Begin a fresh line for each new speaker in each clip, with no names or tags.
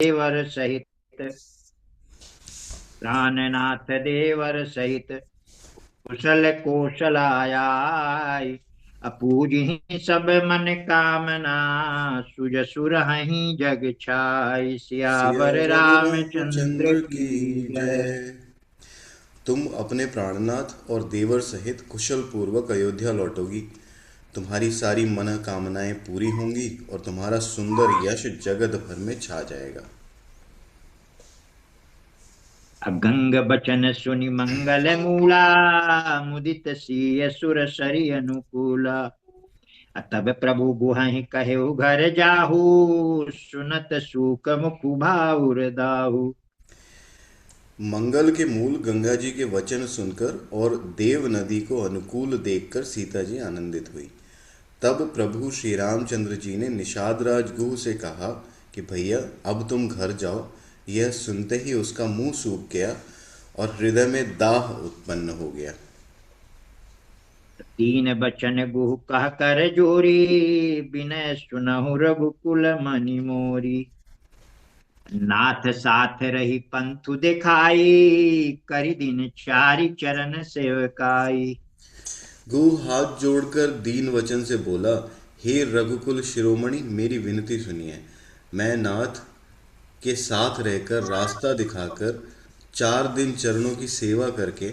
देवर सहित, प्राणनाथ देवर सहित, कुशल कौशलाय। अपूजहि सब मन कामना, सुज सुर हहि जग छाय। सियावर
सियावर
रामचंद्र
रामचंद्र
की
की
जय।
जय। तुम अपने प्राणनाथ और देवर सहित कुशल पूर्वक अयोध्या लौटोगी। तुम्हारी सारी मनोकामनाएं पूरी होंगी और तुम्हारा सुंदर यश जगत भर में छा जाएगा।
अगंग बचन सुनि मंगल मूला, मुदित सिय सुर सरि अनुकूला। तब प्रभु गुहहि कहेउ घर जाहू, सुनत सूक मुख भाउर दाहू।
मंगल के मूल गंगा जी के वचन सुनकर और देव नदी को अनुकूल देखकर सीता जी आनंदित हुई। तब प्रभु श्री रामचंद्र जी ने निषाद राजगुह से कहा कि भैया अब तुम घर जाओ। यह सुनते ही उसका मुंह सूख गया और हृदय में दाह उत्पन्न हो गया।
तीन बचन गुहु कह कर जोरी, बिनय सुनहु रघुकुल मनि मोरी। नाथ साथ रही पंथु दिखाई, करि दिन चारि चरण सेवकाई।
गुह हाथ जोड़कर दीन वचन से बोला, हे रघुकुल शिरोमणि, मेरी विनती सुनिए। मैं नाथ के साथ रहकर रास्ता दिखाकर 4 दिन चरणों की सेवा करके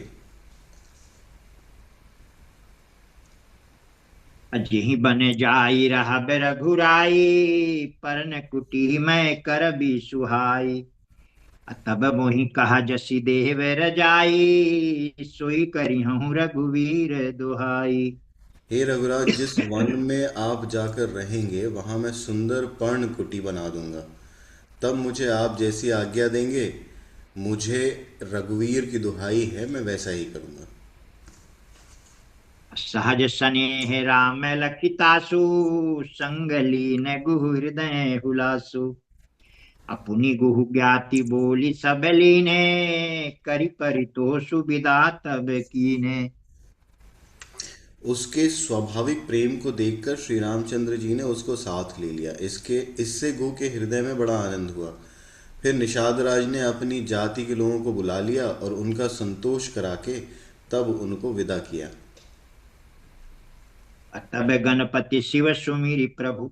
अजिहि बन जाई रहा रघुराई, परन कुटी मैं करबी सुहाई। तब मोहि कहा जसि देव रजाई, सोई करिहूँ रघुवीर दुहाई।
हे रघुराज, जिस वन में आप जाकर रहेंगे वहां मैं सुंदर पर्ण कुटी बना दूंगा। तब मुझे आप जैसी आज्ञा देंगे। मुझे रघुवीर की दुहाई है, मैं वैसा ही करूंगा।
सहज स्नेह राम लखितासु, संग लीन गुहु हृदय हुलासु। अपुनि गुहु ज्ञाति बोली सब लीने, करि परितोषु सुविदा तब कीने।
उसके स्वाभाविक प्रेम को देखकर श्री रामचंद्र जी ने उसको साथ ले लिया। इससे गो के हृदय में बड़ा आनंद हुआ। फिर निषाद राज ने अपनी जाति के लोगों को बुला लिया और उनका संतोष करा के तब उनको विदा किया।
तब गणपति शिव सुमिरि प्रभु,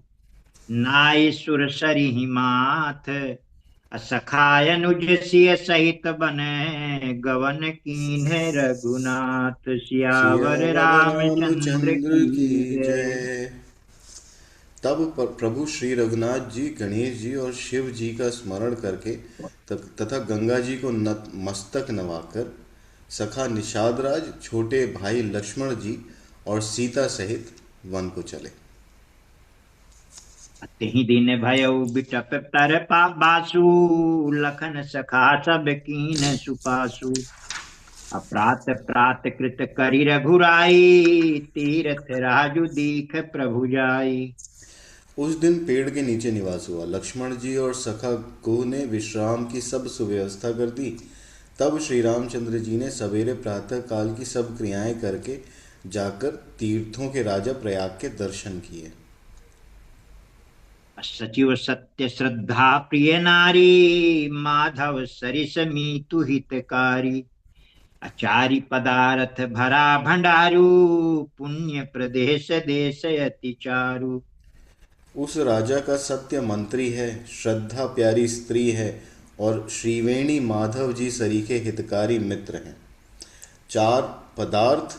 नाई सुर सरिहि माथ। असखाय अनुज सिय सहित बने, गवन कीन्हे रघुनाथ। सियावर
सियावर
रामचंद्र
रामचंद्र की
की जय।
जय। तब प्रभु श्री रघुनाथ जी गणेश जी और शिव जी का स्मरण करके तथा गंगा जी को मस्तक नवाकर सखा निषाद राज, छोटे भाई लक्ष्मण जी और सीता सहित वन को चले।
तिहि दिन भयउ बिटप तर बासु, लखन सखा सब कीन सुपासु। अप्रात प्रात कृत करि रघुराई, तीरथ राजु दीख प्रभु जाई।
उस दिन पेड़ के नीचे निवास हुआ। लक्ष्मण जी और सखा को ने विश्राम की सब सुव्यवस्था कर दी। तब श्री रामचंद्र जी ने सवेरे प्रातः काल की सब क्रियाएं करके जाकर तीर्थों के राजा प्रयाग के दर्शन किए।
सचिव सत्य श्रद्धा प्रिय नारी, माधव सरिस मीतु हितकारी। अचारी पदारथ भरा भंडारू, पुण्य प्रदेश देश अति चारु।
उस राजा का सत्य मंत्री है, श्रद्धा प्यारी स्त्री है और श्रीवेणी माधव जी सरीखे हितकारी मित्र हैं। चार पदार्थ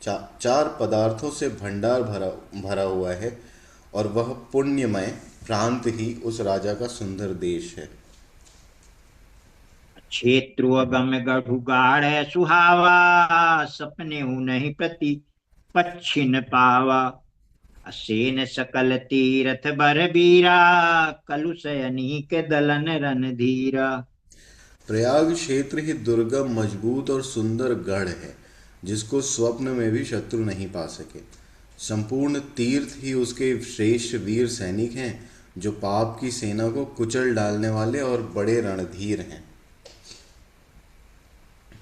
चार पदार्थों से भंडार भरा भरा हुआ है और वह पुण्यमय प्रांत ही उस राजा का सुंदर देश है।
क्षेत्रु गम गढ़ु गाढ़ सुहावा, सपने नहीं प्रति पच्छिन पावा। असेन सकल तीरथ बर बीरा, कलुष अनीक दलन रन धीरा।
प्रयाग क्षेत्र ही दुर्गम, मजबूत और सुंदर गढ़ है जिसको स्वप्न में भी शत्रु नहीं पा सके। संपूर्ण तीर्थ ही उसके श्रेष्ठ वीर सैनिक हैं जो पाप की सेना को कुचल डालने वाले और बड़े रणधीर हैं।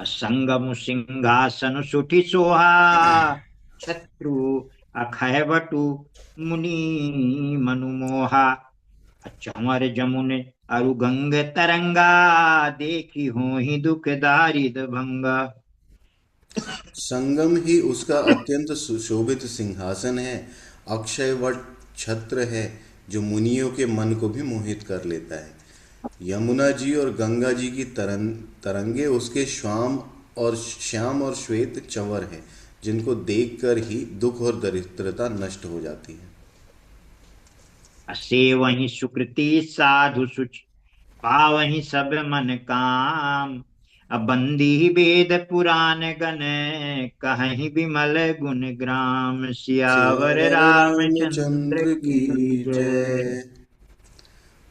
असंगमु सिंहासन सुठि सोहा, शत्रु अखय वटु मुनि मनु मोहा। अचंवर जमुन अरु गंग तरंगा, देखी हो ही दुख दारिद भंगा।
संगम ही उसका अत्यंत सुशोभित सिंहासन है, अक्षयवट छत्र है जो मुनियों के मन को भी मोहित कर लेता है। यमुना जी और गंगा जी की तरंगे उसके श्याम और श्वेत चंवर हैं, जिनको देखकर ही दुख और दरिद्रता नष्ट हो जाती है।
असे वही सुकृति साधु सुच, पावही सब मन काम। अब बंदी वेद पुराण गण, कहीं विमल गुण ग्राम। सियावर
सियावर
रामचंद्र
रामचंद्र
की
की
जय।
जय।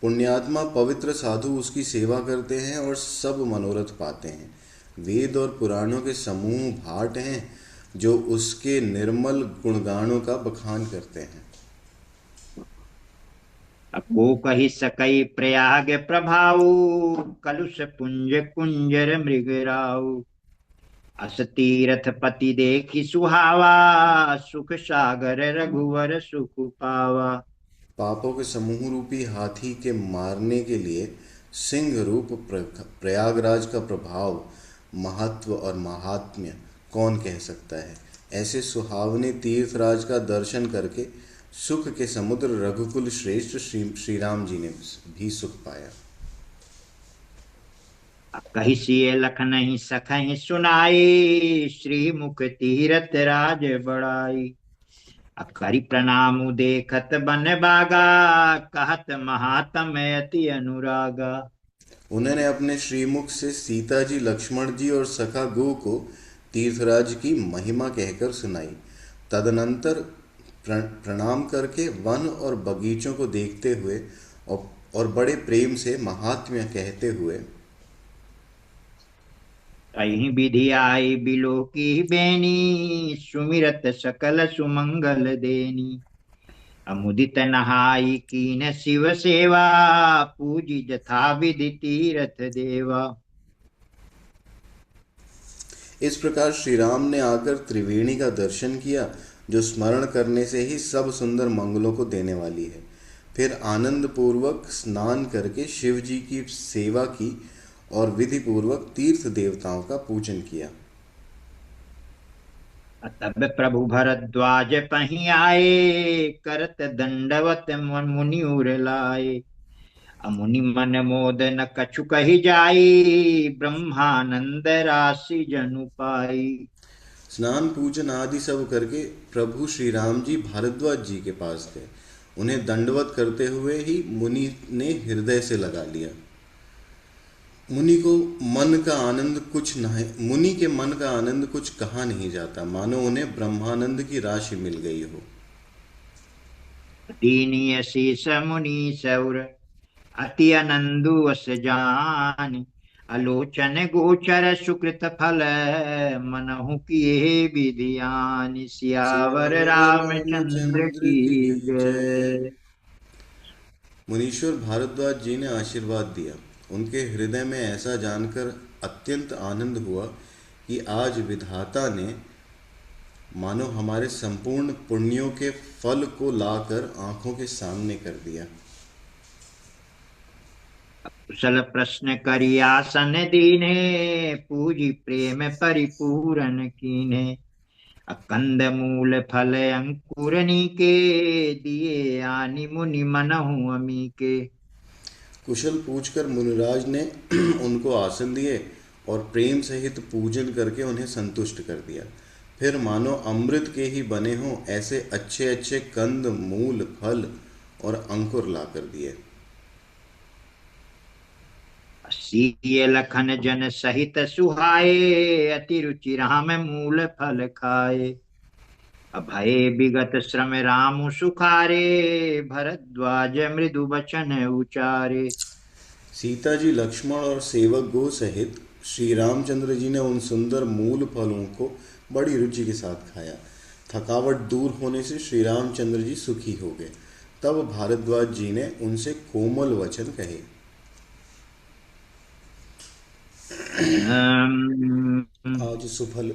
पुण्यात्मा पवित्र साधु उसकी सेवा करते हैं और सब मनोरथ पाते हैं। वेद और पुराणों के समूह भाट हैं जो उसके निर्मल गुणगानों का बखान करते हैं।
को कही सकई प्रयाग प्रभाऊ, कलुष पुंज कुंजर मृगराऊ। अस तीरथ पति देखी सुहावा, सुख सागर रघुवर सुख पावा।
पापों के समूह रूपी हाथी के मारने के लिए सिंह रूप प्रयागराज का प्रभाव, महत्व और महात्म्य कौन कह सकता है। ऐसे सुहावने तीर्थराज का दर्शन करके सुख के समुद्र रघुकुल श्रेष्ठ श्री राम जी ने भी सुख पाया।
कही सिय लख नहीं सखहि सुनाई, श्री मुख तीरथ राज बड़ाई। करि प्रणाम देखत बन बागा, कहत महात्म अति अनुरागा।
उन्होंने अपने श्रीमुख से सीता जी, लक्ष्मण जी और सखा गो को तीर्थराज की महिमा कहकर सुनाई। तदनंतर प्रणाम करके वन और बगीचों को देखते हुए और बड़े प्रेम से महात्म्य कहते हुए,
तही विधि आई बिलो की बेनी, सुमिरत सकल सुमंगल देनी। अमुदित नहाई कीन शिव सेवा, पूजी जथा विधि तीरथ देवा।
इस प्रकार श्री राम ने आकर त्रिवेणी का दर्शन किया, जो स्मरण करने से ही सब सुंदर मंगलों को देने वाली है। फिर आनंद पूर्वक स्नान करके शिव जी की सेवा की और विधि पूर्वक तीर्थ देवताओं का पूजन किया।
तब प्रभु भरद्वाज पही आए, करत दंडवत मुनि उर लाए। मुनि मन मोद न कछु कही जाई, ब्रह्मानंद राशि जनु पाई।
स्नान पूजन आदि सब करके प्रभु श्री राम जी भारद्वाज जी के पास गए। उन्हें दंडवत करते हुए ही मुनि ने हृदय से लगा लिया। मुनि के मन का आनंद कुछ कहा नहीं जाता, मानो उन्हें ब्रह्मानंद की राशि मिल गई हो।
दीनीय शीस मुनि सौर, अति आनंदु अस जान। आलोचन गोचर सुकृत फल, मनहु किए विधियान। सियावर
सियावर
रामचंद्र
रामचंद्र
की
की जय।
जय।
मुनीश्वर भारद्वाज जी ने आशीर्वाद दिया। उनके हृदय में ऐसा जानकर अत्यंत आनंद हुआ कि आज विधाता ने मानो हमारे संपूर्ण पुण्यों के फल को लाकर आंखों के सामने कर दिया।
कुशल प्रश्न करियासन दीने, पूजी प्रेम परिपूरन कीने। कंद मूल फल अंकुरनी के, दिए आनि मुनि मनहु अमी के।
कुशल पूछकर मुनिराज ने उनको आसन दिए और प्रेम सहित पूजन करके उन्हें संतुष्ट कर दिया। फिर मानो अमृत के ही बने हों ऐसे अच्छे अच्छे कंद मूल फल और अंकुर ला कर दिए।
सीय लखन जन सहित सुहाए, अति रुचि राम मूल फल खाए। अभय विगत श्रम राम सुखारे, भरद्वाज मृदु बचन उचारे।
सीता जी, लक्ष्मण और सेवक गो सहित श्री रामचंद्र जी ने उन सुंदर मूल फलों को बड़ी रुचि के साथ खाया। थकावट दूर होने से श्री रामचंद्र जी सुखी हो गए। तब भारद्वाज जी ने उनसे कोमल वचन कहे।
अम,
आज सुफल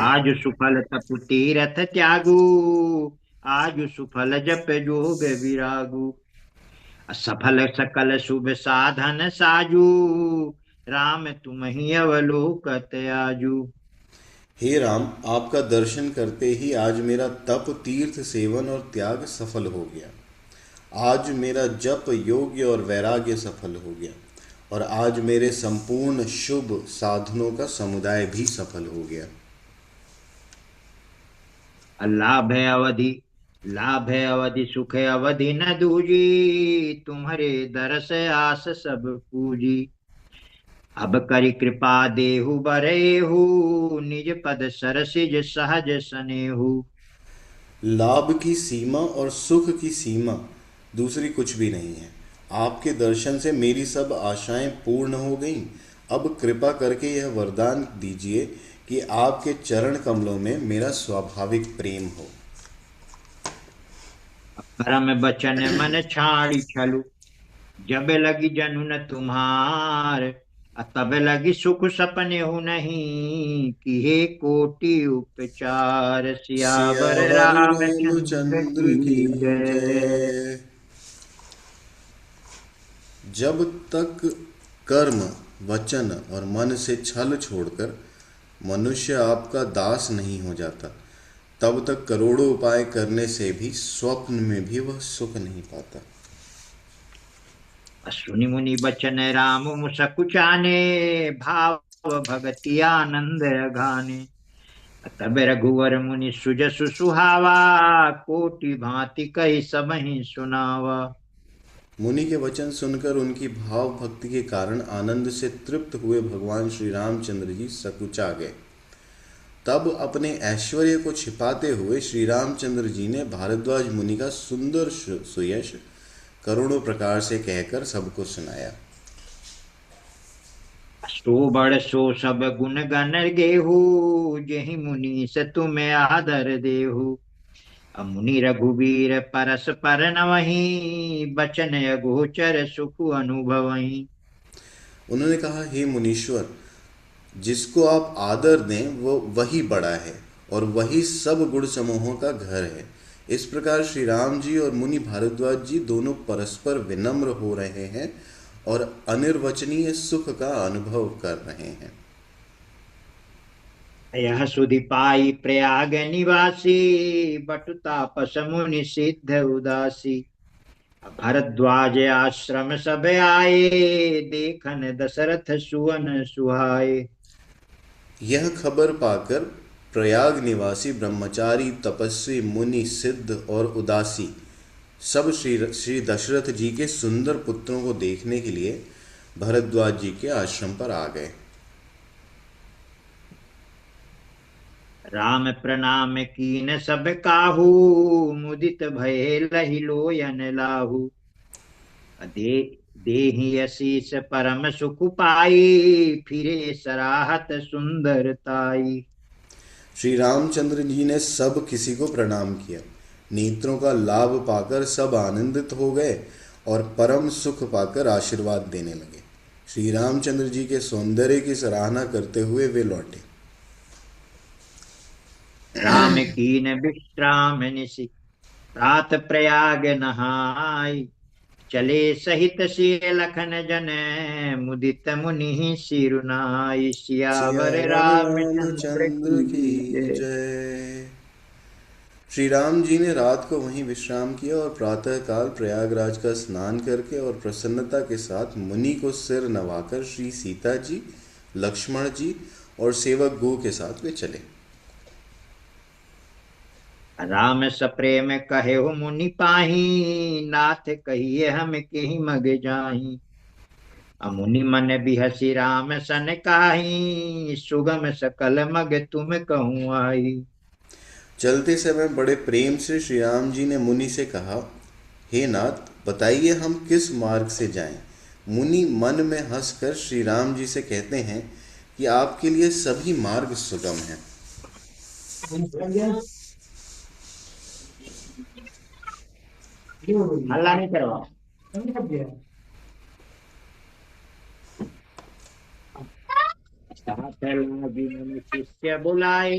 आज सुफल तपु तीरथ त्यागू, आज सुफल जप जोग विरागू। सफल सकल शुभ साधन साजू, राम तुम ही अवलोकत आजू।
हे राम, आपका दर्शन करते ही आज मेरा तप, तीर्थ सेवन और त्याग सफल हो गया। आज मेरा जप, योग्य और वैराग्य सफल हो गया, और आज मेरे संपूर्ण शुभ साधनों का समुदाय भी सफल हो गया।
लाभ है अवधि, लाभ है अवधि, सुख है अवधि न दूजी, तुम्हारे दरस आस सब पूजी। अब करी कृपा देहु बरेहु, निज पद सरसिज सहज सनेहु।
लाभ की सीमा और सुख की सीमा दूसरी कुछ भी नहीं है। आपके दर्शन से मेरी सब आशाएं पूर्ण हो गईं। अब कृपा करके यह वरदान दीजिए कि आपके चरण कमलों में मेरा स्वाभाविक प्रेम हो।
परम बचन मन छाड़ी छलु, जब लगी जनु न तुम्हार। तब लगी सुख सपने हो नहीं, कि हे कोटि उपचार। सियावर
सियावर
रामचंद्र
रामचंद्र की
की जय।
जय। जब तक कर्म, वचन और मन से छल छोड़कर मनुष्य आपका दास नहीं हो जाता, तब तक करोड़ों उपाय करने से भी स्वप्न में भी वह सुख नहीं पाता।
सुनि मुनि बचन राम मुसकुचाने, भाव भगति आनंद अघाने। तब रघुवर मुनि सुजसु सुहावा, कोटि भांति कहि सबहि सुनावा।
मुनि के वचन सुनकर उनकी भाव भक्ति के कारण आनंद से तृप्त हुए भगवान श्री रामचंद्र जी सकुचा गए। तब अपने ऐश्वर्य को छिपाते हुए श्री रामचंद्र जी ने भारद्वाज मुनि का सुंदर सुयश करोड़ों प्रकार से कहकर सबको सुनाया।
सो बड़ सो सब गुण गण गेहू, जेहि मुनि से तुम्हें आदर देहु। मुनि रघुवीर परस पर नवहि, बचन अगोचर सुख अनुभवहि।
उन्होंने कहा, हे मुनीश्वर, जिसको आप आदर दें वो वही बड़ा है और वही सब गुण समूहों का घर है। इस प्रकार श्री राम जी और मुनि भारद्वाज जी दोनों परस्पर विनम्र हो रहे हैं और अनिर्वचनीय सुख का अनुभव कर रहे हैं।
यह सुधि पाई प्रयाग निवासी, बटु तापस मुनि सिद्ध उदासी। भरद्वाज आश्रम सब आए, देखन दशरथ सुवन सुहाए।
यह खबर पाकर प्रयाग निवासी ब्रह्मचारी, तपस्वी, मुनि, सिद्ध और उदासी सब श्री दशरथ जी के सुंदर पुत्रों को देखने के लिए भरद्वाज जी के आश्रम पर आ गए।
राम प्रणाम कीन सब काहू, मुदित भये लहि लोयन लाहू। दे देहि आशीष परम सुख पाई, फिरे सराहत सुंदरताई।
श्री रामचंद्र जी ने सब किसी को प्रणाम किया। नेत्रों का लाभ पाकर सब आनंदित हो गए और परम सुख पाकर आशीर्वाद देने लगे। श्री रामचंद्र जी के सौंदर्य की सराहना करते हुए वे लौटे।
राम कीन विश्राम निशि, प्रात प्रयाग नहाई। चले सहित सिय लखन जन, मुदित मुनि सिरुनाई। सियावर
सियावर
रामचंद्र
रामचंद्र
की
की
जय।
जय। श्री राम जी ने रात को वहीं विश्राम किया और प्रातःकाल प्रयागराज का स्नान करके और प्रसन्नता के साथ मुनि को सिर नवाकर श्री सीता जी, लक्ष्मण जी और सेवक गो के साथ वे चले।
राम सप्रेम कहे हो मुनि पाही, नाथ कहिए हम के मग जाही। मुनि मन बिहसी राम सन काही, सुगम सकल मग तुम कहूँ आई।
चलते समय बड़े प्रेम से श्री राम जी ने मुनि से कहा, हे नाथ, बताइए हम किस मार्ग से जाएं। मुनि मन में हंसकर श्री राम जी से कहते हैं कि आपके लिए सभी मार्ग सुगम हैं।
हल्ला नहीं करवा। साथ लागी मुनि शिष्य बुलाए,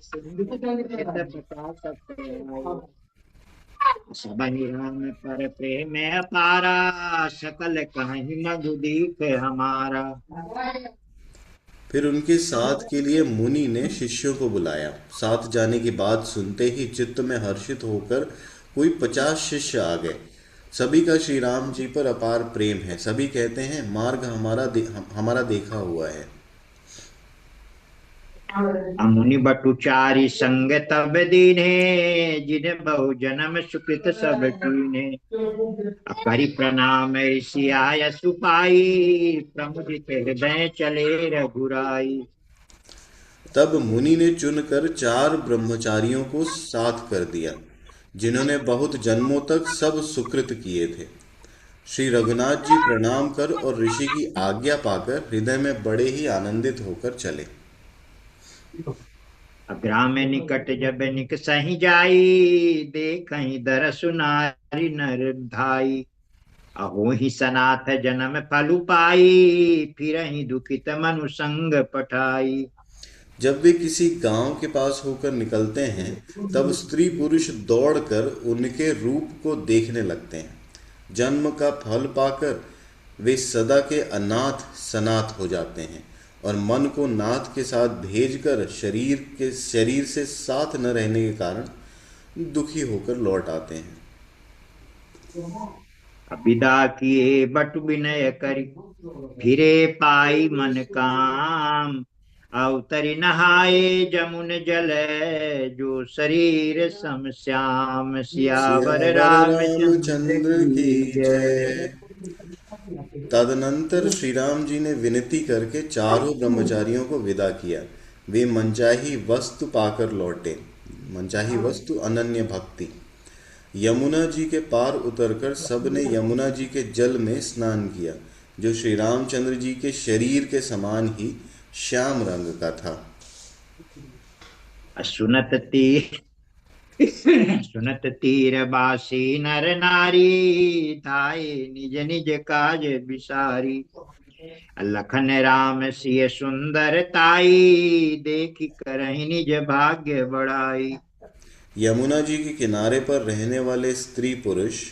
सिंधु सहित बता सकते आए। सबहि राम पर प्रेम अपारा, सकल कहीं मधु दीप हमारा।
फिर उनके साथ के लिए मुनि ने शिष्यों को बुलाया। साथ जाने की बात सुनते ही चित्त में हर्षित होकर कोई 50 शिष्य आ गए। सभी का श्री राम जी पर अपार प्रेम है। सभी कहते हैं मार्ग हमारा देखा हुआ है।
मुनि बटुचारी संग तब दीने, जिन बहु जन्म सुकृत सब कीने। करि प्रणाम ऋषि आय सुपाई, प्रमुदित हृदय चले रघुराई।
तब मुनि ने चुनकर 4 ब्रह्मचारियों को साथ कर दिया, जिन्होंने बहुत जन्मों तक सब सुकृत किए थे। श्री रघुनाथ जी प्रणाम कर और ऋषि की आज्ञा पाकर हृदय में बड़े ही आनंदित होकर चले।
ग्राम निकट जब निक सही जाई, देखहि दरसु नारी नर धाई। अहो ही सनाथ जन्म फलु पाई, फिरहि दुखित मनु संग पठाई।
जब वे किसी गांव के पास होकर निकलते हैं, तब स्त्री पुरुष दौड़कर उनके रूप को देखने लगते हैं। जन्म का फल पाकर वे सदा के अनाथ सनाथ हो जाते हैं और मन को नाथ के साथ भेजकर शरीर से साथ न रहने के कारण दुखी होकर लौट आते हैं।
विदा किए बटु विनय करि, फिरे पाई मन काम। अवतरि नहाए जमुन जल, जो शरीर सम श्याम। सियावर
सियावर
रामचंद्र
रामचंद्र की
की जय।
जय। तदनंतर श्री राम जी ने विनती करके चारों ब्रह्मचारियों को विदा किया। वे मनचाही वस्तु पाकर लौटे। मनचाही वस्तु अनन्य भक्ति। यमुना जी के पार उतरकर सबने यमुना जी के जल में स्नान किया, जो श्री रामचंद्र जी के शरीर के समान ही श्याम रंग का था।
सुनत तीर सुनत तीर बासी नर नारी, धाये निज निज काज बिसारी। लखन राम सिय सुंदर ताई, देखी करहि निज भाग्य बढ़ाई।
यमुना जी के किनारे पर रहने वाले स्त्री पुरुष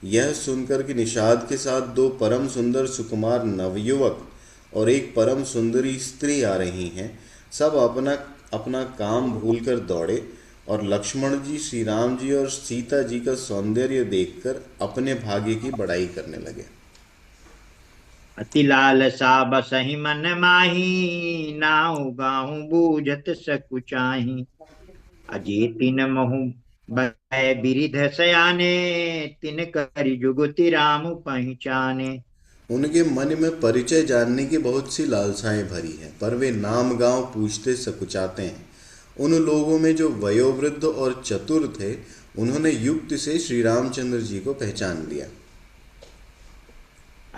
यह सुनकर कि निषाद के साथ 2 परम सुंदर सुकुमार नवयुवक और एक परम सुंदरी स्त्री आ रही हैं, सब अपना अपना काम भूलकर दौड़े और लक्ष्मण जी, श्री राम जी और सीता जी का सौंदर्य देखकर अपने भाग्य की बड़ाई करने लगे।
अति लालसा बसहि मन माही, नाउ गाँव बूझत सकुचाही। अजे तिन महु भय बिरिध सयाने, तिन करि जुगति राम पहचाने।
उनके मन में परिचय जानने की बहुत सी लालसाएं भरी हैं, पर वे नाम गांव पूछते सकुचाते हैं। उन लोगों में जो वयोवृद्ध और चतुर थे, उन्होंने युक्ति से श्री रामचंद्र जी को पहचान लिया।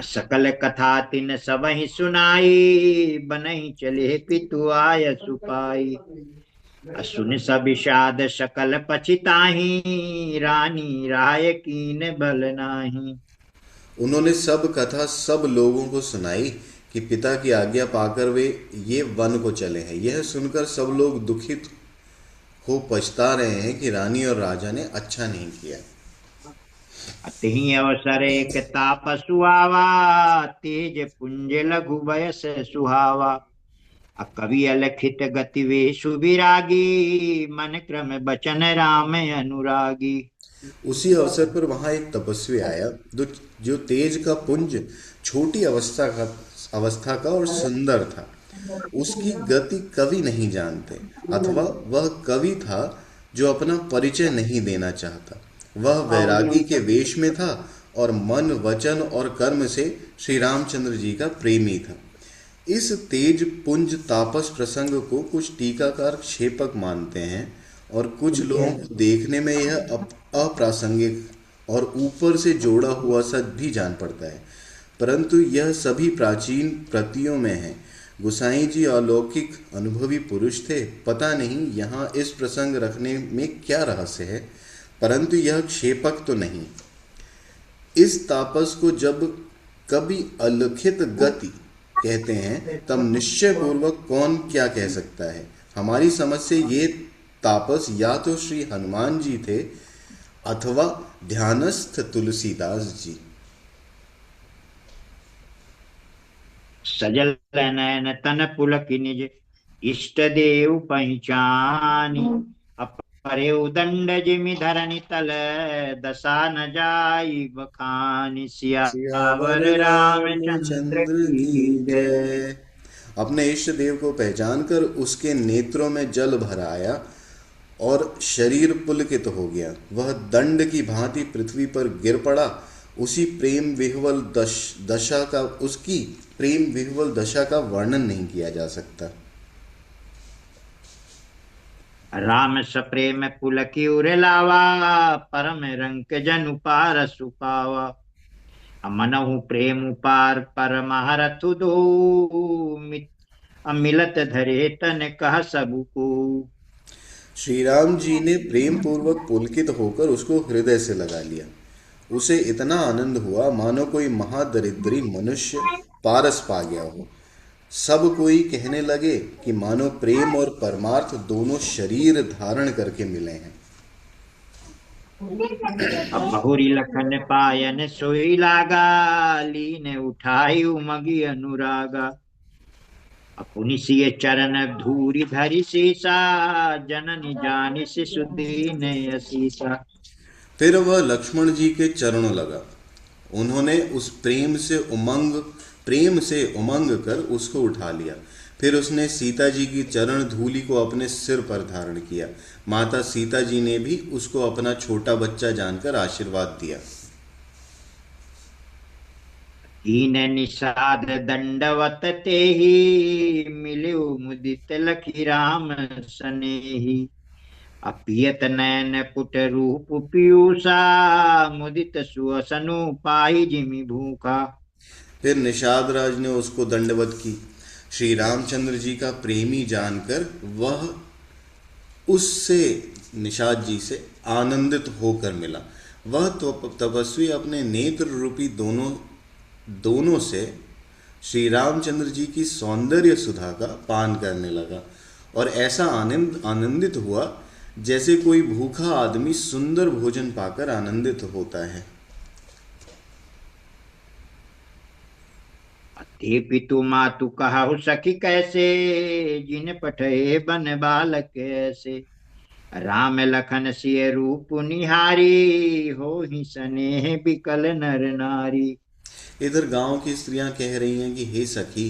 सकल कथा तिन सबहि सुनाई, बनहि चले पितु आय सुपाई। सुन सब विषाद सकल पछिताही, रानी राय कीन बल नाही।
उन्होंने सब कथा सब लोगों को सुनाई कि पिता की आज्ञा पाकर वे ये वन को चले हैं। यह सुनकर सब लोग दुखित हो पछता रहे हैं कि रानी और राजा ने अच्छा नहीं किया।
अतहि अवसर एक तापसु आवा, तेज पुंज लघु बयस सुहावा। कवि अलखित गति वेशु विरागी, मन क्रम बचन राम अनुरागी।
उसी अवसर पर वहां एक तपस्वी आया, जो तेज का पुंज छोटी अवस्था का और सुंदर था। उसकी गति कवि नहीं जानते, अथवा वह कवि था जो अपना परिचय नहीं देना चाहता। वह वैरागी के वेश में था और मन, वचन और कर्म से श्री रामचंद्र जी का प्रेमी था। इस तेज पुंज तापस प्रसंग को कुछ टीकाकार क्षेपक मानते हैं और कुछ लोगों को देखने में यह अप्रासंगिक और ऊपर से जोड़ा हुआ सा भी जान पड़ता है, परंतु यह सभी प्राचीन प्रतियों में है। गुसाई जी अलौकिक अनुभवी पुरुष थे। पता नहीं यहाँ इस प्रसंग रखने में क्या रहस्य है, परंतु यह क्षेपक तो नहीं। इस तापस को जब कभी अलिखित गति कहते हैं, तब निश्चय पूर्वक कौन क्या कह सकता है। हमारी समझ से ये तापस या तो श्री हनुमान जी थे, अथवा ध्यानस्थ तुलसीदास जी।
सजल नयन तन पुलक निज इष्ट देव पहिचानी। अपरे उदंड जिमि धरणी तल दशा न जाई बखानी।
सियावर
सियावर रामचंद्र
रामचंद्र की
की जय।
जय। अपने इष्ट देव को पहचान कर उसके नेत्रों में जल भर आया और शरीर पुलकित हो गया। वह दंड की भांति पृथ्वी पर गिर पड़ा। उसी प्रेम विह्वल दशा का उसकी प्रेम विह्वल दशा का वर्णन नहीं किया जा सकता।
राम सप्रेम पुलकी उरे लावा। परम रंक जनु पारस पावा। मनहु प्रेम पार परमहरथु दो। मिलत धरे तन कह सबु को।
श्री राम जी ने प्रेम पूर्वक पुलकित होकर उसको हृदय से लगा लिया। उसे इतना आनंद हुआ मानो कोई महादरिद्री मनुष्य पारस पा गया हो। सब कोई कहने लगे कि मानो प्रेम और परमार्थ दोनों शरीर धारण करके मिले हैं।
अब बहुरी लखन पायन सोई लागा। लीन उठाई उमगी अनुरागा। अपुनि सिय चरण धूरि धरि सीसा। जननी जानि शिशु दीन असीसा।
फिर वह लक्ष्मण जी के चरणों लगा। उन्होंने उस प्रेम से उमंग कर उसको उठा लिया। फिर उसने सीता जी की चरण धूलि को अपने सिर पर धारण किया। माता सीता जी ने भी उसको अपना छोटा बच्चा जानकर आशीर्वाद दिया।
दीन निषाद दंडवत तेहि। मिलिउ मुदित लखी राम सनेहि। अपियत नयन पुट रूप पीयूषा। मुदित सुअसनु पाहि जिमि भूखा।
फिर निषाद राज ने उसको दंडवत की। श्री रामचंद्र जी का प्रेमी जानकर वह उससे निषाद जी से आनंदित होकर मिला। वह तो तपस्वी अपने नेत्र रूपी दोनों दोनों से श्री रामचंद्र जी की सौंदर्य सुधा का पान करने लगा और ऐसा आनंदित हुआ जैसे कोई भूखा आदमी सुंदर भोजन पाकर आनंदित होता है।
अति पितु मातु कहु सखी कैसे। जिन पठे बन बालक कैसे। राम लखन सिय रूप निहारी। हो ही सनेह बिकल नर नारी।
इधर गांव की स्त्रियां कह रही हैं कि हे सखी,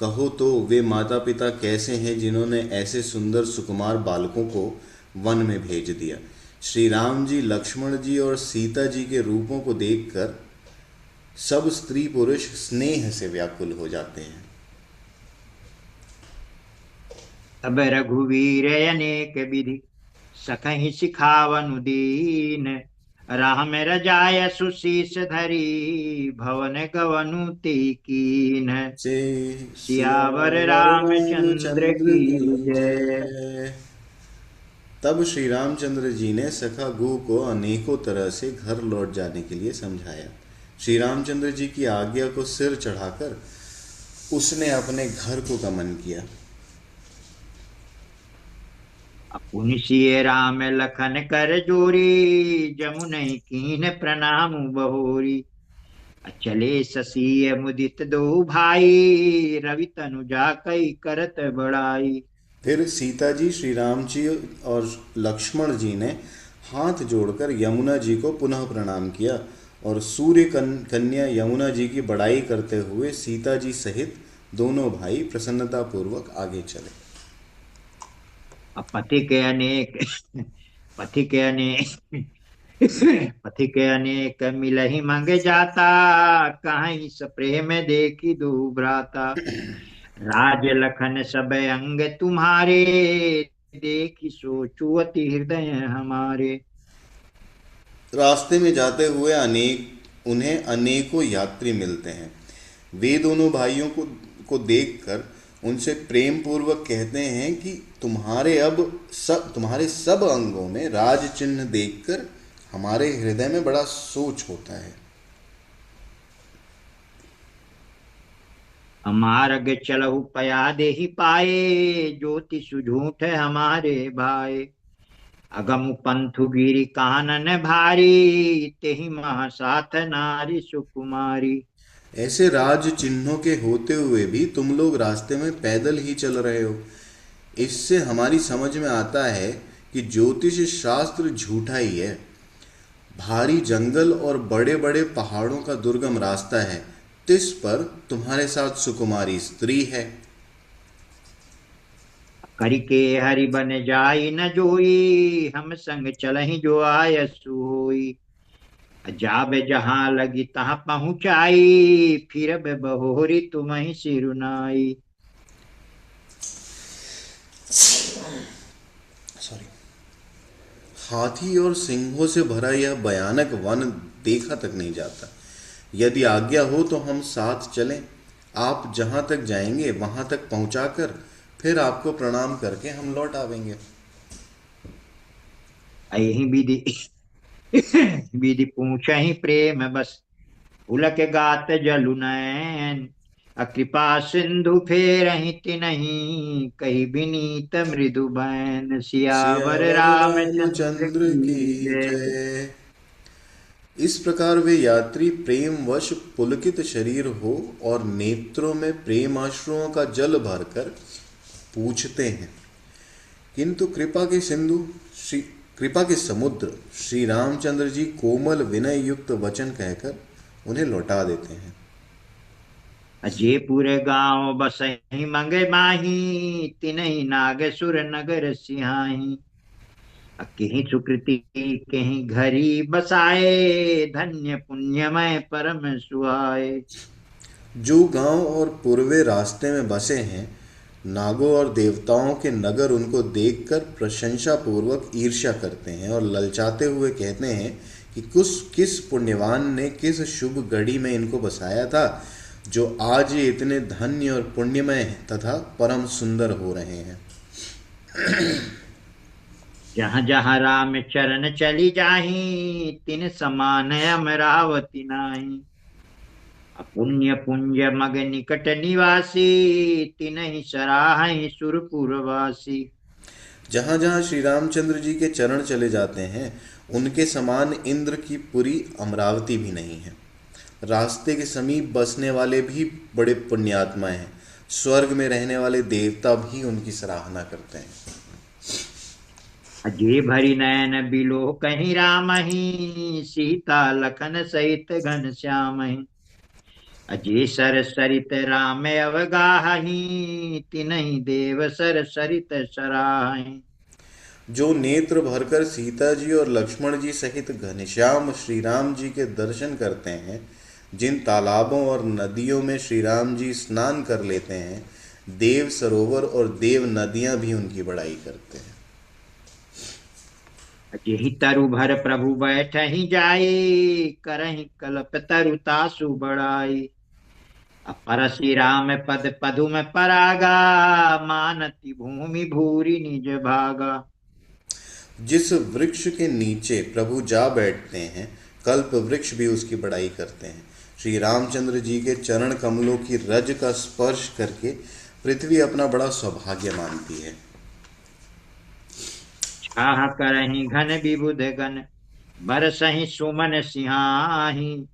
कहो तो वे माता पिता कैसे हैं जिन्होंने ऐसे सुंदर सुकुमार बालकों को वन में भेज दिया। श्री राम जी, लक्ष्मण जी और सीता जी के रूपों को देखकर सब स्त्री पुरुष स्नेह से व्याकुल हो जाते हैं।
तब रघुवीर अनेक विधि सखहि सिखावनु दीन। राम रजाय सुशीष धरी। भवन गवनु कीन।
जय
सियावर
सियावर
रामचंद्र
रामचंद्र
की
की
जय।
जय। तब श्री रामचंद्र जी ने सखा गुह को अनेकों तरह से घर लौट जाने के लिए समझाया। श्री रामचंद्र जी की आज्ञा को सिर चढ़ाकर उसने अपने घर को गमन किया।
अपुनि सिय राम लखन कर जोरी। जमुनि कीन प्रणाम बहोरी। अचले ससीय मुदित दो भाई। रवि तनु जाकई करत बड़ाई।
फिर सीता जी, श्री राम जी और लक्ष्मण जी ने हाथ जोड़कर यमुना जी को पुनः प्रणाम किया और सूर्य कन्या यमुना जी की बड़ाई करते हुए सीता जी सहित दोनों भाई प्रसन्नता पूर्वक आगे चले।
अब पति के अनेक पति के अनेक पति के अनेक मिलहि मंग जाता। कहीं सप्रेम देखी दो भ्राता। राज लखन सब अंग तुम्हारे। देखी सोचु अति हृदय हमारे।
रास्ते में जाते हुए उन्हें अनेकों यात्री मिलते हैं। वे दोनों भाइयों को देखकर उनसे प्रेम पूर्वक कहते हैं कि तुम्हारे सब अंगों में राज चिन्ह देखकर हमारे हृदय में बड़ा सोच होता है।
अमारग चलहु पया देहि पाए। ज्योति सुझूठ हमारे भाई। अगम पंथु गिरि कानन भारी, तेहि मह साथ नारी सुकुमारी।
ऐसे राज चिन्हों के होते हुए भी तुम लोग रास्ते में पैदल ही चल रहे हो। इससे हमारी समझ में आता है कि ज्योतिष शास्त्र झूठा ही है। भारी जंगल और बड़े बड़े पहाड़ों का दुर्गम रास्ता है, तिस पर तुम्हारे साथ सुकुमारी स्त्री है।
करिके हरि बन जाई न जोई, हम संग चलहि जो आयसु होई। जाबे जहाँ लगी तहाँ पहुँचाई, फिर बहोरी तुम्हि सिरुनाई।
सॉरी। हाथी और सिंहों से भरा यह भयानक वन देखा तक नहीं जाता। यदि आज्ञा हो तो हम साथ चलें। आप जहाँ तक जाएंगे वहाँ तक पहुँचाकर फिर आपको प्रणाम करके हम लौट आवेंगे।
अहि विधि विधि पूछहि प्रेम बस, पुलक गात जलु नयन। अकृपा सिंधु फेरहि तिनहि, कही बिनीत मृदु बैन। सियावर
सियावर
रामचंद्र
रामचंद्र की
की जय।
जय। इस प्रकार वे यात्री प्रेमवश पुलकित शरीर हो और नेत्रों में प्रेमाश्रुओं का जल भरकर पूछते हैं, किंतु श्री कृपा के समुद्र श्री रामचंद्र जी कोमल विनय युक्त वचन कहकर उन्हें लौटा देते हैं।
अजेपुर गांव बसहि मंगे माही, तिनहि नागेश्वर नगर सिहाही। अकेहि सुकृति केहि घरी बसाए, धन्य पुण्यमय परम सुहाए।
जो गांव और पूर्वे रास्ते में बसे हैं, नागों और देवताओं के नगर उनको देखकर प्रशंसा पूर्वक ईर्ष्या करते हैं और ललचाते हुए कहते हैं कि किस पुण्यवान ने किस शुभ घड़ी में इनको बसाया था, जो आज ये इतने धन्य और पुण्यमय तथा परम सुंदर हो रहे हैं।
जहाँ जहाँ राम चरण चली जाही, तिन समान अमरावती नाही। अपुण्य पुंज मग निकट निवासी, तिनहि सराहि सुरपुरवासी।
जहाँ जहाँ श्री रामचंद्र जी के चरण चले जाते हैं, उनके समान इंद्र की पुरी अमरावती भी नहीं है। रास्ते के समीप बसने वाले भी बड़े पुण्यात्मा हैं। स्वर्ग में रहने वाले देवता भी उनकी सराहना करते हैं।
अजय भरी नयन बिलो कहीं रामहि, सीता लखन सहित घन श्यामहि। अजय सर सरित राम अवगाहि, तिनहि देव सर सरित सराहि।
जो नेत्र भरकर सीता जी और लक्ष्मण जी सहित घनश्याम श्री राम जी के दर्शन करते हैं, जिन तालाबों और नदियों में श्री राम जी स्नान कर लेते हैं, देव सरोवर और देव नदियां भी उनकी बड़ाई करते हैं।
जेहि तरु भर प्रभु बैठहि जाई, करहि कलप तरु तासु बढ़ाई। अपरसी राम पद पदु में परागा, मानति भूमि भूरि निज भागा।
जिस वृक्ष के नीचे प्रभु जा बैठते हैं, कल्प वृक्ष भी उसकी बड़ाई करते हैं। श्री रामचंद्र जी के चरण कमलों की रज का स्पर्श करके पृथ्वी अपना बड़ा सौभाग्य मानती है।
छाह करहि घन विबुध गण, बरसहि सुमन सिंहाहि।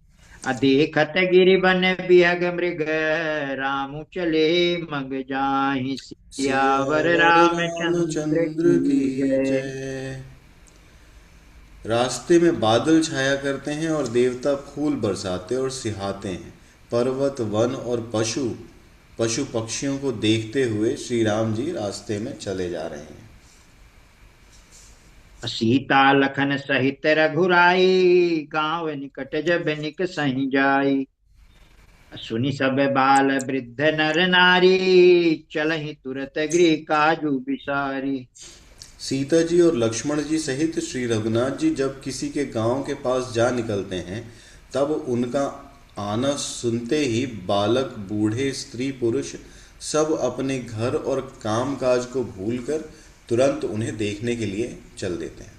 अदेखत गिरिवन बिहग मृग, रामु चले मग जाहि। सियावर
सियावर
रामचंद्र
रामचंद्र की
की जय।
जय। रास्ते में बादल छाया करते हैं और देवता फूल बरसाते और सिहाते हैं। पर्वत वन और पशु पशु पक्षियों को देखते हुए श्री राम जी रास्ते में चले जा रहे हैं।
सीता लखन सहित रघुराई, गांव निकट जब निक सही जाई। सुनि सब बाल वृद्ध नर नारी, चलहि तुरत गृह काजू बिसारी।
सीता जी और लक्ष्मण जी सहित श्री रघुनाथ जी जब किसी के गांव के पास जा निकलते हैं, तब उनका आना सुनते ही बालक बूढ़े स्त्री पुरुष सब अपने घर और काम काज को भूलकर तुरंत उन्हें देखने के लिए चल देते हैं।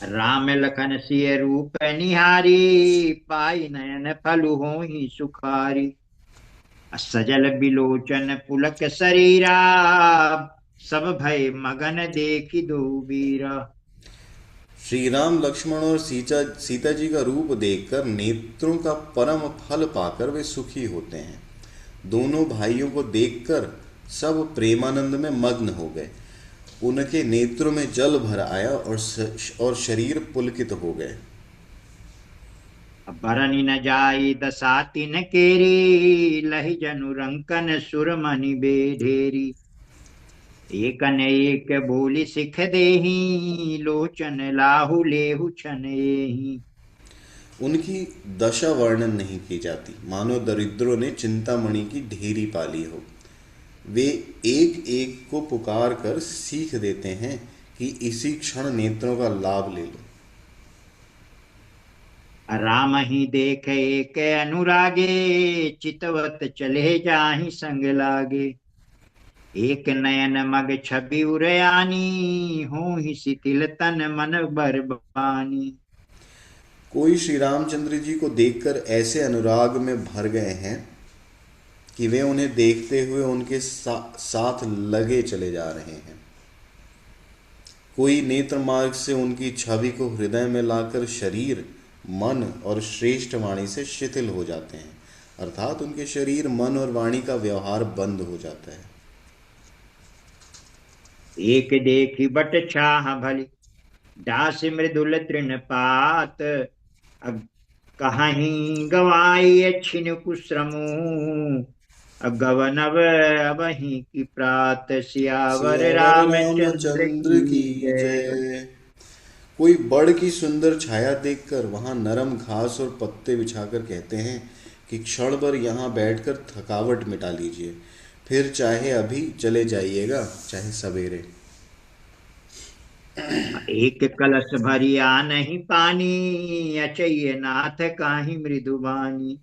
राम लखन सिय रूप निहारी, पाई नयन फलु होहि सुखारी। सजल बिलोचन पुलक शरीरा, सब भय मगन देखी दो वीरा।
श्री राम लक्ष्मण और सीता सीता जी का रूप देखकर नेत्रों का परम फल पाकर वे सुखी होते हैं। दोनों भाइयों को देखकर सब प्रेमानंद में मग्न हो गए। उनके नेत्रों में जल भर आया और शरीर पुलकित हो गए।
बरनी न जाई दसाती न केरी, लहि जनु रंकन सुरमणि बेढेरी। एक न एक बोली सिख देही, लोचन लाहु लेहु छन एहि।
उनकी दशा वर्णन नहीं की जाती, मानो दरिद्रों ने चिंतामणि की ढेरी पाली हो। वे एक एक को पुकार कर सीख देते हैं कि इसी क्षण नेत्रों का लाभ ले लो।
राम ही देख एक अनुरागे, चितवत चले जाहि संग लागे। एक नयन मग छवि उरयानी, हो ही शिथिल तन मन बरबानी।
कोई श्री रामचंद्र जी को देखकर ऐसे अनुराग में भर गए हैं कि वे उन्हें देखते हुए उनके साथ लगे चले जा रहे हैं। कोई नेत्र मार्ग से उनकी छवि को हृदय में लाकर शरीर, मन और श्रेष्ठ वाणी से शिथिल हो जाते हैं, अर्थात उनके शरीर, मन और वाणी का व्यवहार बंद हो जाता है।
एक देखी बट छाह भली, दास मृदुल तृण पात। अब कहीं गवाई छिन कुश्रमु, गवनव अबहि की प्रात। सियावर
सियावर
रामचंद्र
रामचंद्र की
की जय।
जय। कोई बड़ की सुंदर छाया देखकर वहां नरम घास और पत्ते बिछाकर कहते हैं कि क्षण भर यहाँ बैठकर थकावट मिटा लीजिए, फिर चाहे अभी चले जाइएगा, चाहे सवेरे।
एक कलश भरिया नहीं पानी, अचय नाथ काहि मृदुबानी।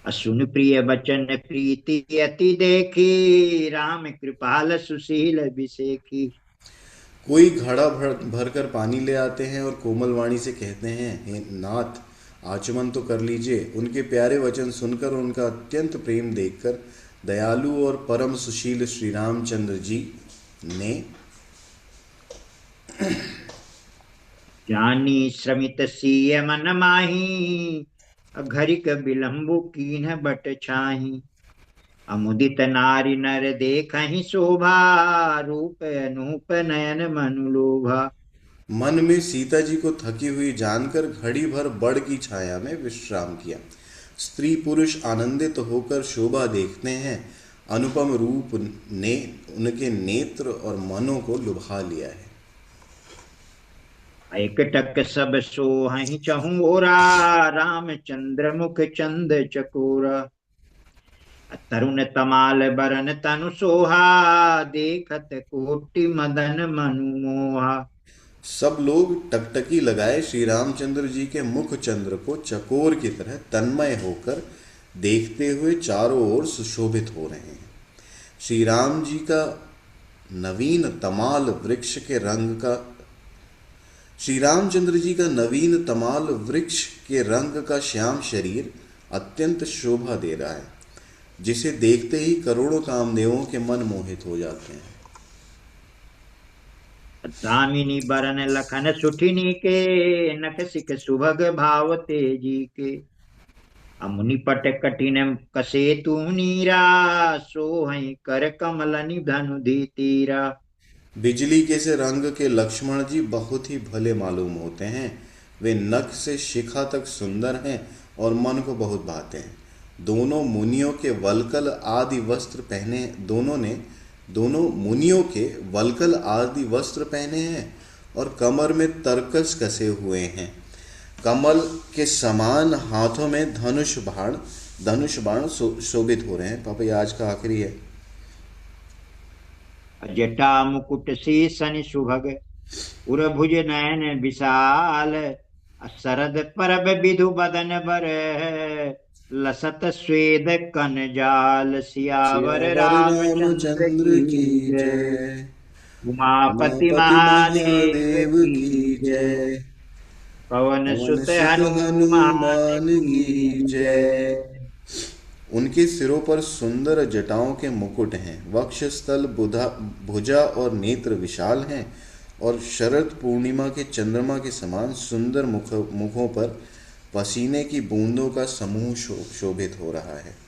असुन प्रिय बचन प्रीति अति देखी, राम कृपाल सुशील बिसेखी।
कोई घड़ा भर कर पानी ले आते हैं और कोमल वाणी से कहते हैं, हे नाथ, आचमन तो कर लीजिए। उनके प्यारे वचन सुनकर, उनका अत्यंत प्रेम देखकर दयालु और परम सुशील श्री रामचंद्र जी ने
जानी श्रमित सिय मन माही, घरिक बिलम्बु कीन्ह बट छाही। अमुदित नारी नर देखहि शोभा, रूप अनूप नयन मनु लोभा।
मन में सीता जी को थकी हुई जानकर घड़ी भर बड़ की छाया में विश्राम किया। स्त्री पुरुष आनंदित होकर शोभा देखते हैं। अनुपम रूप ने उनके नेत्र और मनों को लुभा लिया है।
एक टक सब सोहहि चहुओरा, रामचंद्र मुख चंद चकोरा। तरुण तमाल बरन तनु सोहा, देखत कोटि मदन मनु मोहा।
सब लोग टकटकी लगाए श्री रामचंद्र जी के मुख चंद्र को चकोर की तरह तन्मय होकर देखते हुए चारों ओर सुशोभित हो रहे हैं। श्री राम जी का नवीन तमाल वृक्ष के रंग का श्री रामचंद्र जी का नवीन तमाल वृक्ष के रंग का श्याम शरीर अत्यंत शोभा दे रहा है, जिसे देखते ही करोड़ों कामदेवों के मन मोहित हो जाते हैं।
दामिनी बरन लखन सुठिनी के, नख सिख सुभग भाव तेजी के। अमुनि पट कठिन कसे तू नीरा, सोहई कर कमल निधनु धी तीरा।
बिजली के से रंग के लक्ष्मण जी बहुत ही भले मालूम होते हैं। वे नख से शिखा तक सुंदर हैं और मन को बहुत भाते हैं। दोनों मुनियों के वल्कल आदि वस्त्र पहने दोनों मुनियों के वल्कल आदि वस्त्र पहने हैं और कमर में तरकस कसे हुए हैं। कमल के समान हाथों में धनुष बाण शोभित हो रहे हैं। पापा ये आज का आखिरी है।
जटा मुकुट शीसन सुभग, उरभुज नयन विशाल। शरद परब विधु बदन बर, लसत स्वेद कन जाल। सियावर
सियावर
रामचंद्र
रामचंद्र
की
की
जय।
जय।
उमापति
उमापति
महादेव
महादेव
की
की
जय।
जय।
पवन
पवन
सुत
सुत
हनुमान
हनुमान की
की
जय।
जय।
उनके सिरों पर सुंदर जटाओं के मुकुट हैं। वक्षस्थल, भुजा और नेत्र विशाल हैं और शरद पूर्णिमा के चंद्रमा के समान सुंदर मुखों पर पसीने की बूंदों का समूह शोभित हो रहा है।